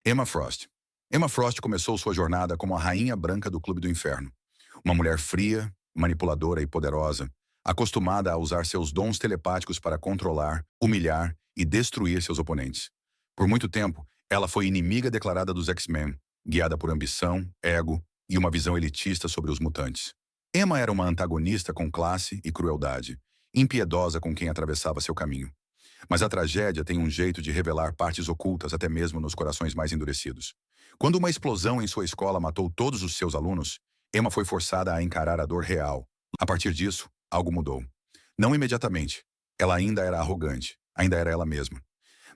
Emma Frost. Emma Frost começou sua jornada como a rainha branca do Clube do Inferno. Uma mulher fria, manipuladora e poderosa, acostumada a usar seus dons telepáticos para controlar, humilhar e destruir seus oponentes. Por muito tempo, ela foi inimiga declarada dos X-Men, guiada por ambição, ego e uma visão elitista sobre os mutantes. Emma era uma antagonista com classe e crueldade, impiedosa com quem atravessava seu caminho. Mas a tragédia tem um jeito de revelar partes ocultas até mesmo nos corações mais endurecidos. Quando uma explosão em sua escola matou todos os seus alunos, Emma foi forçada a encarar a dor real. A partir disso, algo mudou. Não imediatamente. Ela ainda era arrogante, ainda era ela mesma.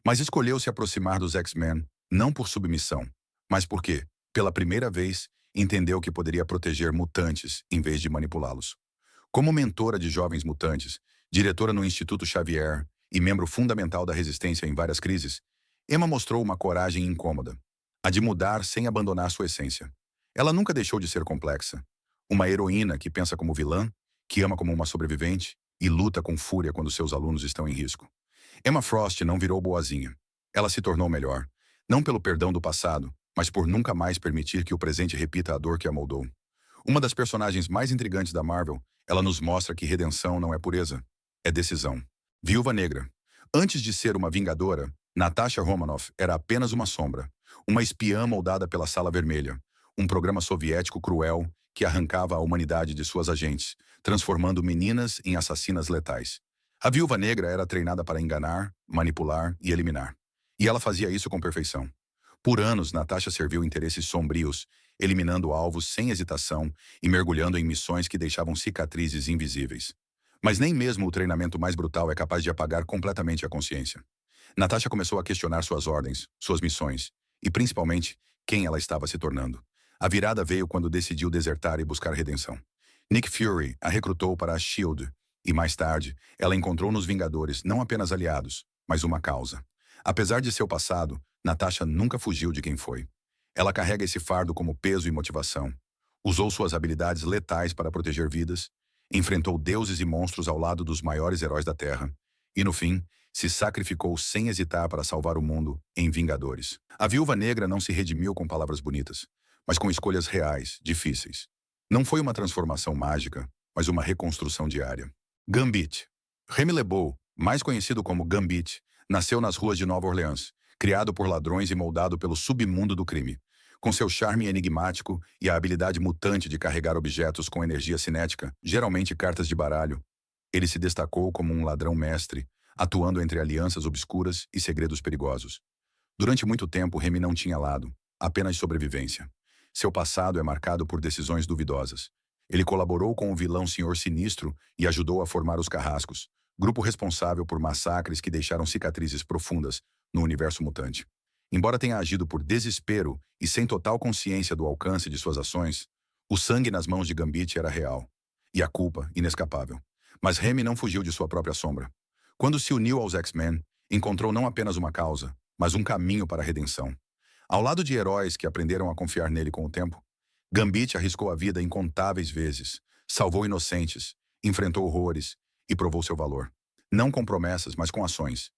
Mas escolheu se aproximar dos X-Men, não por submissão, mas porque, pela primeira vez, entendeu que poderia proteger mutantes em vez de manipulá-los. Como mentora de jovens mutantes, diretora no Instituto Xavier e membro fundamental da resistência em várias crises, Emma mostrou uma coragem incômoda, a de mudar sem abandonar sua essência. Ela nunca deixou de ser complexa. Uma heroína que pensa como vilã, que ama como uma sobrevivente e luta com fúria quando seus alunos estão em risco. Emma Frost não virou boazinha. Ela se tornou melhor, não pelo perdão do passado, mas por nunca mais permitir que o presente repita a dor que a moldou. Uma das personagens mais intrigantes da Marvel, ela nos mostra que redenção não é pureza, é decisão. Viúva Negra. Antes de ser uma vingadora, Natasha Romanoff era apenas uma sombra, uma espiã moldada pela Sala Vermelha, um programa soviético cruel que arrancava a humanidade de suas agentes, transformando meninas em assassinas letais. A Viúva Negra era treinada para enganar, manipular e eliminar. E ela fazia isso com perfeição. Por anos, Natasha serviu interesses sombrios, eliminando alvos sem hesitação e mergulhando em missões que deixavam cicatrizes invisíveis. Mas nem mesmo o treinamento mais brutal é capaz de apagar completamente a consciência. Natasha começou a questionar suas ordens, suas missões e, principalmente, quem ela estava se tornando. A virada veio quando decidiu desertar e buscar redenção. Nick Fury a recrutou para a SHIELD e, mais tarde, ela encontrou nos Vingadores não apenas aliados, mas uma causa. Apesar de seu passado, Natasha nunca fugiu de quem foi. Ela carrega esse fardo como peso e motivação. Usou suas habilidades letais para proteger vidas, enfrentou deuses e monstros ao lado dos maiores heróis da Terra e, no fim, se sacrificou sem hesitar para salvar o mundo em Vingadores. A Viúva Negra não se redimiu com palavras bonitas, mas com escolhas reais, difíceis. Não foi uma transformação mágica, mas uma reconstrução diária. Gambit. Remy LeBeau, mais conhecido como Gambit, nasceu nas ruas de Nova Orleans, criado por ladrões e moldado pelo submundo do crime. Com seu charme enigmático e a habilidade mutante de carregar objetos com energia cinética, geralmente cartas de baralho, ele se destacou como um ladrão mestre, atuando entre alianças obscuras e segredos perigosos. Durante muito tempo, Remy não tinha lado, apenas sobrevivência. Seu passado é marcado por decisões duvidosas. Ele colaborou com o vilão Senhor Sinistro e ajudou a formar os Carrascos, grupo responsável por massacres que deixaram cicatrizes profundas no universo mutante. Embora tenha agido por desespero e sem total consciência do alcance de suas ações, o sangue nas mãos de Gambit era real, e a culpa inescapável. Mas Remy não fugiu de sua própria sombra. Quando se uniu aos X-Men, encontrou não apenas uma causa, mas um caminho para a redenção. Ao lado de heróis que aprenderam a confiar nele com o tempo, Gambit arriscou a vida incontáveis vezes, salvou inocentes, enfrentou horrores e provou seu valor. Não com promessas, mas com ações.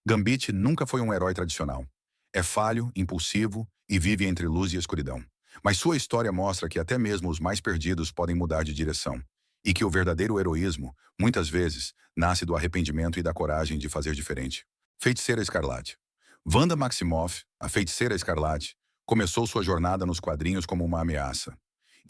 Gambit nunca foi um herói tradicional. É falho, impulsivo e vive entre luz e escuridão. Mas sua história mostra que até mesmo os mais perdidos podem mudar de direção. E que o verdadeiro heroísmo, muitas vezes, nasce do arrependimento e da coragem de fazer diferente. Feiticeira Escarlate. Wanda Maximoff, a Feiticeira Escarlate, começou sua jornada nos quadrinhos como uma ameaça.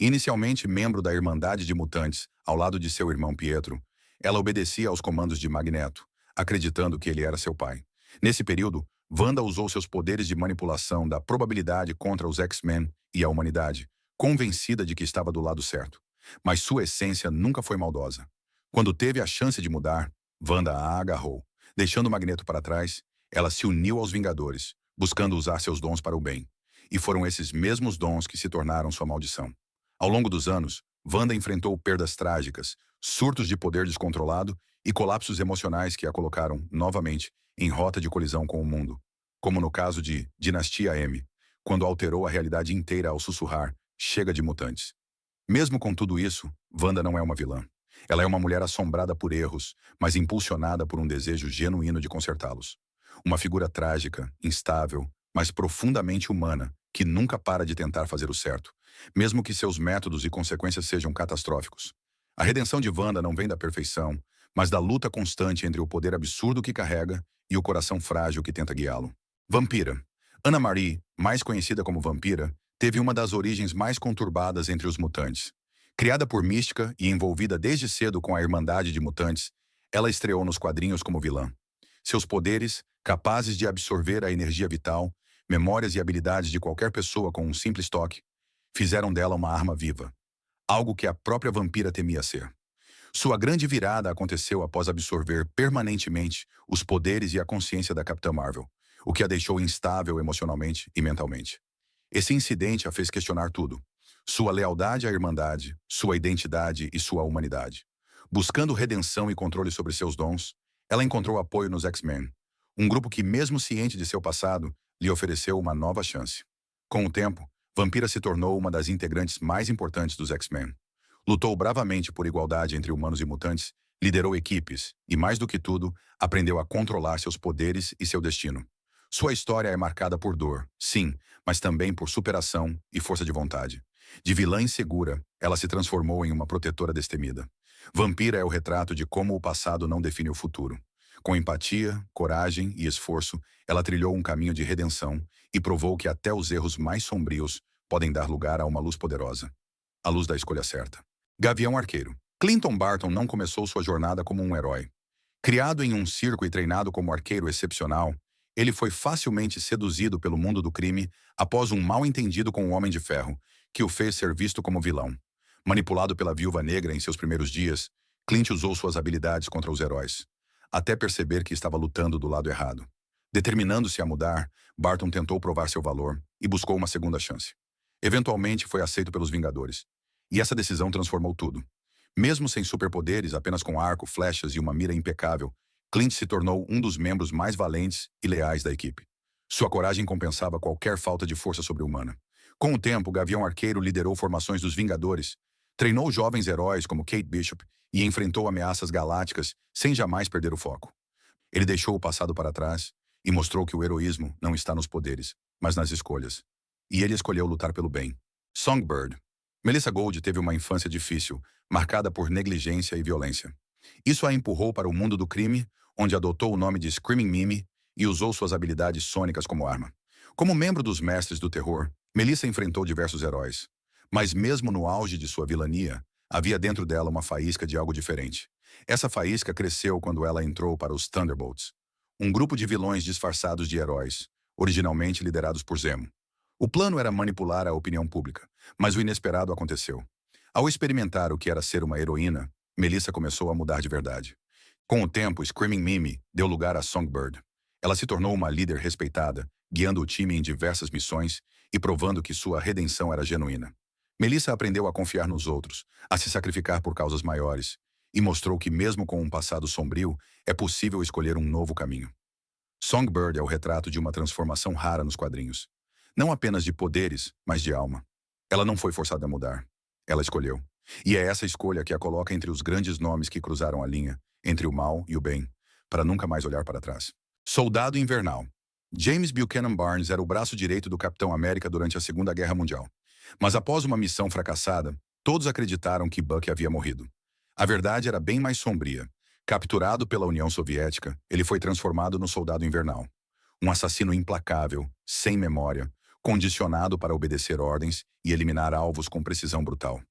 Inicialmente membro da Irmandade de Mutantes, ao lado de seu irmão Pietro, ela obedecia aos comandos de Magneto, acreditando que ele era seu pai. Nesse período, Wanda usou seus poderes de manipulação da probabilidade contra os X-Men e a humanidade, convencida de que estava do lado certo. Mas sua essência nunca foi maldosa. Quando teve a chance de mudar, Wanda a agarrou. Deixando Magneto para trás, ela se uniu aos Vingadores, buscando usar seus dons para o bem. E foram esses mesmos dons que se tornaram sua maldição. Ao longo dos anos, Wanda enfrentou perdas trágicas, surtos de poder descontrolado e colapsos emocionais que a colocaram, novamente, em rota de colisão com o mundo. Como no caso de Dinastia M, quando alterou a realidade inteira ao sussurrar, chega de mutantes. Mesmo com tudo isso, Wanda não é uma vilã. Ela é uma mulher assombrada por erros, mas impulsionada por um desejo genuíno de consertá-los. Uma figura trágica, instável, mas profundamente humana, que nunca para de tentar fazer o certo, mesmo que seus métodos e consequências sejam catastróficos. A redenção de Wanda não vem da perfeição, mas da luta constante entre o poder absurdo que carrega e o coração frágil que tenta guiá-lo. Vampira. Anna Marie, mais conhecida como Vampira, teve uma das origens mais conturbadas entre os mutantes. Criada por Mística e envolvida desde cedo com a Irmandade de Mutantes, ela estreou nos quadrinhos como vilã. Seus poderes, capazes de absorver a energia vital, memórias e habilidades de qualquer pessoa com um simples toque, fizeram dela uma arma viva, algo que a própria vampira temia ser. Sua grande virada aconteceu após absorver permanentemente os poderes e a consciência da Capitã Marvel, o que a deixou instável emocionalmente e mentalmente. Esse incidente a fez questionar tudo: sua lealdade à Irmandade, sua identidade e sua humanidade. Buscando redenção e controle sobre seus dons, ela encontrou apoio nos X-Men, um grupo que, mesmo ciente de seu passado, lhe ofereceu uma nova chance. Com o tempo, Vampira se tornou uma das integrantes mais importantes dos X-Men. Lutou bravamente por igualdade entre humanos e mutantes, liderou equipes e, mais do que tudo, aprendeu a controlar seus poderes e seu destino. Sua história é marcada por dor, sim, mas também por superação e força de vontade. De vilã insegura, ela se transformou em uma protetora destemida. Vampira é o retrato de como o passado não define o futuro. Com empatia, coragem e esforço, ela trilhou um caminho de redenção e provou que até os erros mais sombrios podem dar lugar a uma luz poderosa. A luz da escolha certa. Gavião Arqueiro. Clinton Barton não começou sua jornada como um herói. Criado em um circo e treinado como arqueiro excepcional, ele foi facilmente seduzido pelo mundo do crime após um mal-entendido com o Homem de Ferro, que o fez ser visto como vilão. Manipulado pela Viúva Negra em seus primeiros dias, Clint usou suas habilidades contra os heróis, até perceber que estava lutando do lado errado. Determinando-se a mudar, Barton tentou provar seu valor e buscou uma segunda chance. Eventualmente foi aceito pelos Vingadores, e essa decisão transformou tudo. Mesmo sem superpoderes, apenas com arco, flechas e uma mira impecável, Clint se tornou um dos membros mais valentes e leais da equipe. Sua coragem compensava qualquer falta de força sobre-humana. Com o tempo, Gavião Arqueiro liderou formações dos Vingadores, treinou jovens heróis como Kate Bishop e enfrentou ameaças galácticas sem jamais perder o foco. Ele deixou o passado para trás e mostrou que o heroísmo não está nos poderes, mas nas escolhas. E ele escolheu lutar pelo bem. Songbird. Melissa Gold teve uma infância difícil, marcada por negligência e violência. Isso a empurrou para o mundo do crime, onde adotou o nome de Screaming Mimi e usou suas habilidades sônicas como arma. Como membro dos Mestres do Terror, Melissa enfrentou diversos heróis. Mas mesmo no auge de sua vilania, havia dentro dela uma faísca de algo diferente. Essa faísca cresceu quando ela entrou para os Thunderbolts, um grupo de vilões disfarçados de heróis, originalmente liderados por Zemo. O plano era manipular a opinião pública, mas o inesperado aconteceu. Ao experimentar o que era ser uma heroína, Melissa começou a mudar de verdade. Com o tempo, Screaming Mimi deu lugar a Songbird. Ela se tornou uma líder respeitada, guiando o time em diversas missões e provando que sua redenção era genuína. Melissa aprendeu a confiar nos outros, a se sacrificar por causas maiores, e mostrou que mesmo com um passado sombrio, é possível escolher um novo caminho. Songbird é o retrato de uma transformação rara nos quadrinhos. Não apenas de poderes, mas de alma. Ela não foi forçada a mudar. Ela escolheu. E é essa escolha que a coloca entre os grandes nomes que cruzaram a linha, entre o mal e o bem, para nunca mais olhar para trás. Soldado Invernal. James Buchanan Barnes era o braço direito do Capitão América durante a Segunda Guerra Mundial. Mas após uma missão fracassada, todos acreditaram que Buck havia morrido. A verdade era bem mais sombria. Capturado pela União Soviética, ele foi transformado no Soldado Invernal. Um assassino implacável, sem memória, condicionado para obedecer ordens e eliminar alvos com precisão brutal.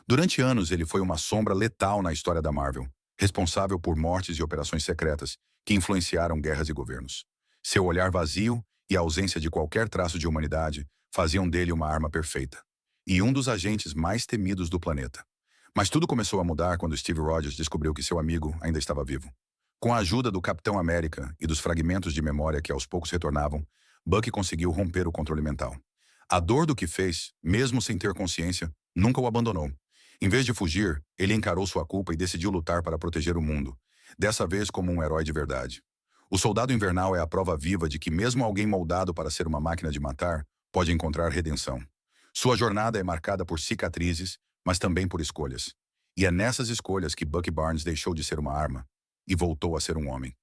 Durante anos, ele foi uma sombra letal na história da Marvel, responsável por mortes e operações secretas que influenciaram guerras e governos. Seu olhar vazio e a ausência de qualquer traço de humanidade faziam dele uma arma perfeita, e um dos agentes mais temidos do planeta. Mas tudo começou a mudar quando Steve Rogers descobriu que seu amigo ainda estava vivo. Com a ajuda do Capitão América e dos fragmentos de memória que aos poucos retornavam, Bucky conseguiu romper o controle mental. A dor do que fez, mesmo sem ter consciência, nunca o abandonou. Em vez de fugir, ele encarou sua culpa e decidiu lutar para proteger o mundo, dessa vez como um herói de verdade. O Soldado Invernal é a prova viva de que mesmo alguém moldado para ser uma máquina de matar, pode encontrar redenção. Sua jornada é marcada por cicatrizes, mas também por escolhas. E é nessas escolhas que Bucky Barnes deixou de ser uma arma e voltou a ser um homem.